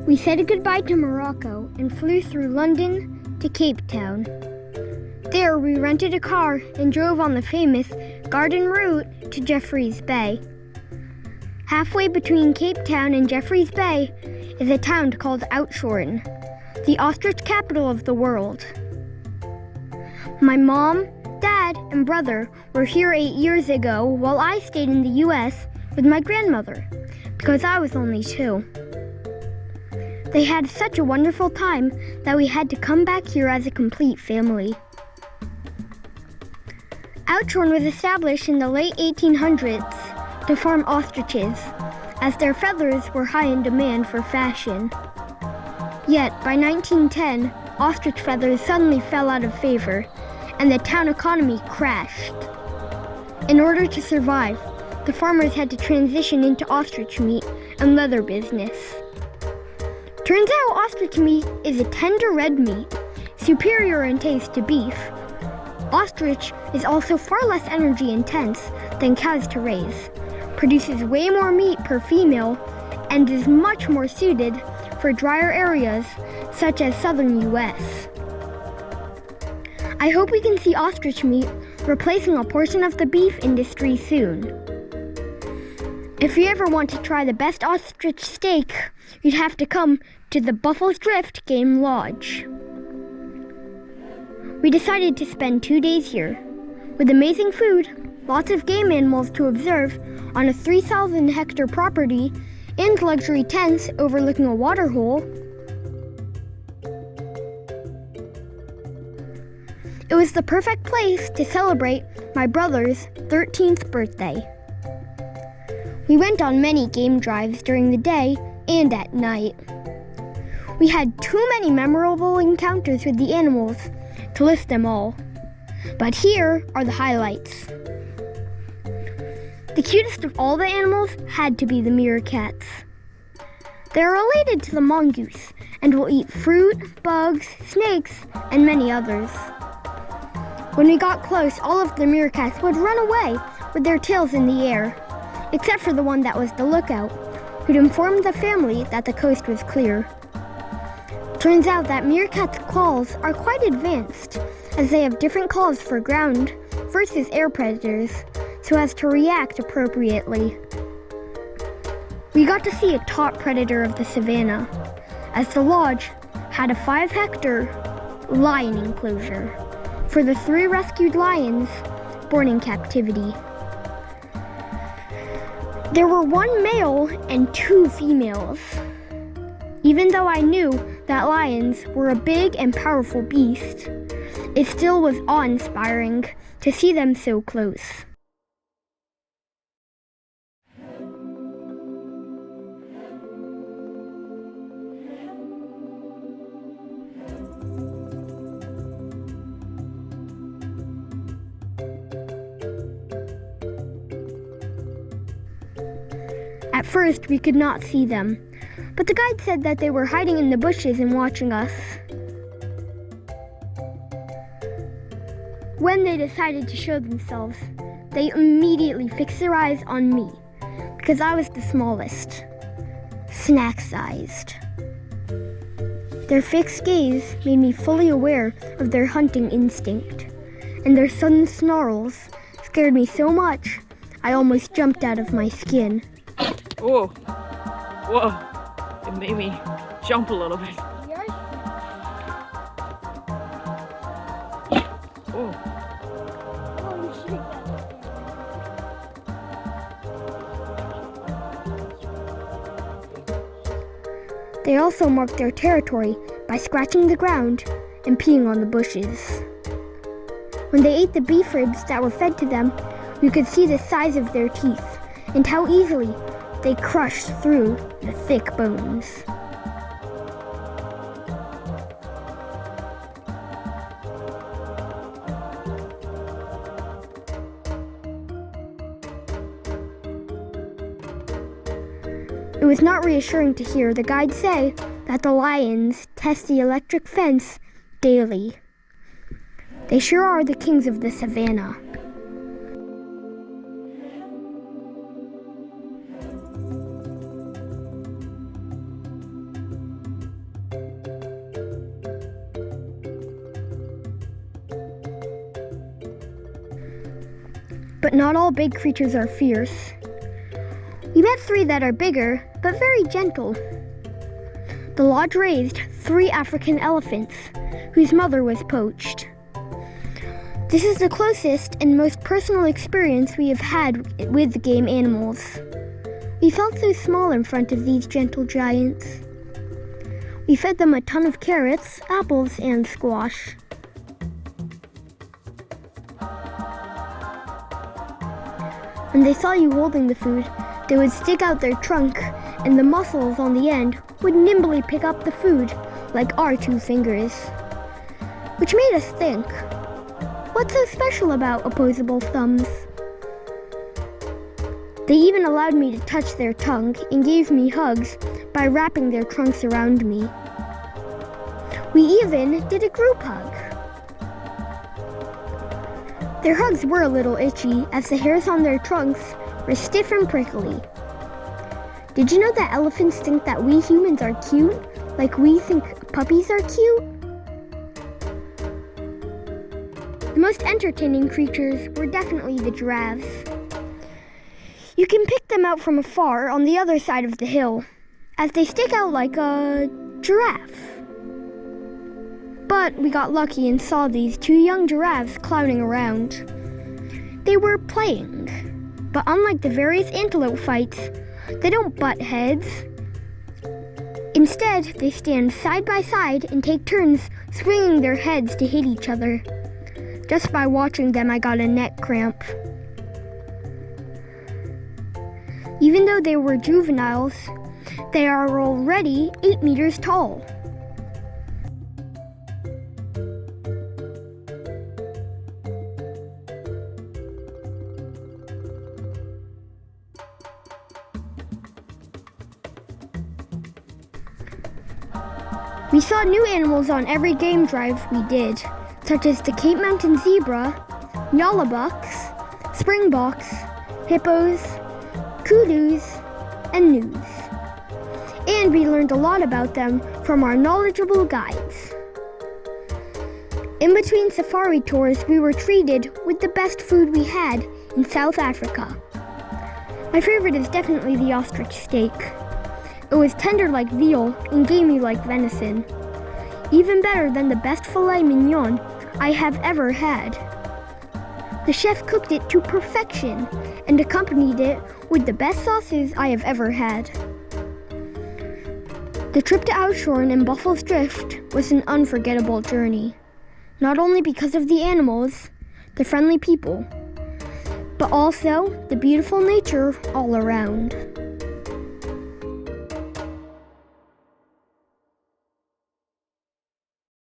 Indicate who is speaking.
Speaker 1: We said goodbye to Morocco and flew through London to Cape Town. There we rented a car and drove on the famous garden route to Jeffreys Bay. Halfway between Cape Town and Jeffreys Bay is a town called Oudtshoorn, the ostrich capital of the world. My mom, dad, and brother were here 8 years ago while I stayed in the US with my grandmother because I was only 2. They had such a wonderful time that we had to come back here as a complete family. Oudtshoorn was established in the late 1800s to farm ostriches, as their feathers were high in demand for fashion. Yet, by 1910, ostrich feathers suddenly fell out of favor, and the town economy crashed. In order to survive, the farmers had to transition into ostrich meat and leather business. Turns out ostrich meat is a tender red meat, superior in taste to beef. Ostrich is also far less energy intense than cows to raise, produces way more meat per female, and is much more suited for drier areas such as southern US. I hope we can see ostrich meat replacing a portion of the beef industry soon. If you ever want to try the best ostrich steak, you'd have to come to the BuffelsDrift Game Lodge. We decided to spend 2 days here, with amazing food, lots of game animals to observe on a 3,000-hectare property, and luxury tents overlooking a waterhole. It was the perfect place to celebrate my brother's 13th birthday. We went on many game drives during the day and at night. We had too many memorable encounters with the animals to list them all, but here are the highlights. The cutest of all the animals had to be the meerkats. They are related to the mongoose and will eat fruit, bugs, snakes, and many others. When we got close, all of the meerkats would run away with their tails in the air, except for the one that was the lookout, who'd informed the family that the coast was clear. Turns out that meerkats' claws are quite advanced, as they have different claws for ground versus air predators, so as to react appropriately. We got to see a top predator of the savanna, as the lodge had a 5-hectare lion enclosure for the 3 rescued lions born in captivity. There were 1 male and 2 females. Even though I knew that lions were a big and powerful beast, it still was awe-inspiring to see them so close. At first, we could not see them, but the guide said that they were hiding in the bushes and watching us. When they decided to show themselves, they immediately fixed their eyes on me, because I was the smallest, snack-sized. Their fixed gaze made me fully aware of their hunting instinct, and their sudden snarls scared me so much I almost jumped out of my skin.
Speaker 2: Whoa, whoa, it made me jump a little bit. Oh.
Speaker 1: They also marked their territory by scratching the ground and peeing on the bushes. When they ate the beef ribs that were fed to them, we could see the size of their teeth and how easily they crushed through the thick bones. It was not reassuring to hear the guide say that the lions test the electric fence daily. They sure are the kings of the savanna. But not all big creatures are fierce. We met 3 that are bigger, but very gentle. The lodge raised 3 African elephants, whose mother was poached. This is the closest and most personal experience we have had with game animals. We felt so small in front of these gentle giants. We fed them a ton of carrots, apples, and squash. When they saw you holding the food, they would stick out their trunk, and the muscles on the end would nimbly pick up the food like our 2 fingers. Which made us think, what's so special about opposable thumbs? They even allowed me to touch their tongue and gave me hugs by wrapping their trunks around me. We even did a group hug. Their hugs were a little itchy as the hairs on their trunks were stiff and prickly. Did you know that elephants think that we humans are cute, like we think puppies are cute? The most entertaining creatures were definitely the giraffes. You can pick them out from afar on the other side of the hill, as they stick out like a giraffe. But we got lucky and saw these 2 young giraffes clowning around. They were playing, but unlike the various antelope fights, they don't butt heads. Instead, they stand side by side and take turns swinging their heads to hit each other. Just by watching them, I got a neck cramp. Even though they were juveniles, they are already 8 meters tall. We saw new animals on every game drive we did, such as the Cape Mountain zebra, nyalabucks, springboks, hippos, kudus, and gnus. And we learned a lot about them from our knowledgeable guides. In between safari tours, we were treated with the best food we had in South Africa. My favorite is definitely the ostrich steak. It was tender like veal and gamey like venison. Even better than the best filet mignon I have ever had. The chef cooked it to perfection and accompanied it with the best sauces I have ever had. The trip to Oudtshoorn and BuffelsDrift was an unforgettable journey, not only because of the animals, the friendly people, but also the beautiful nature all around.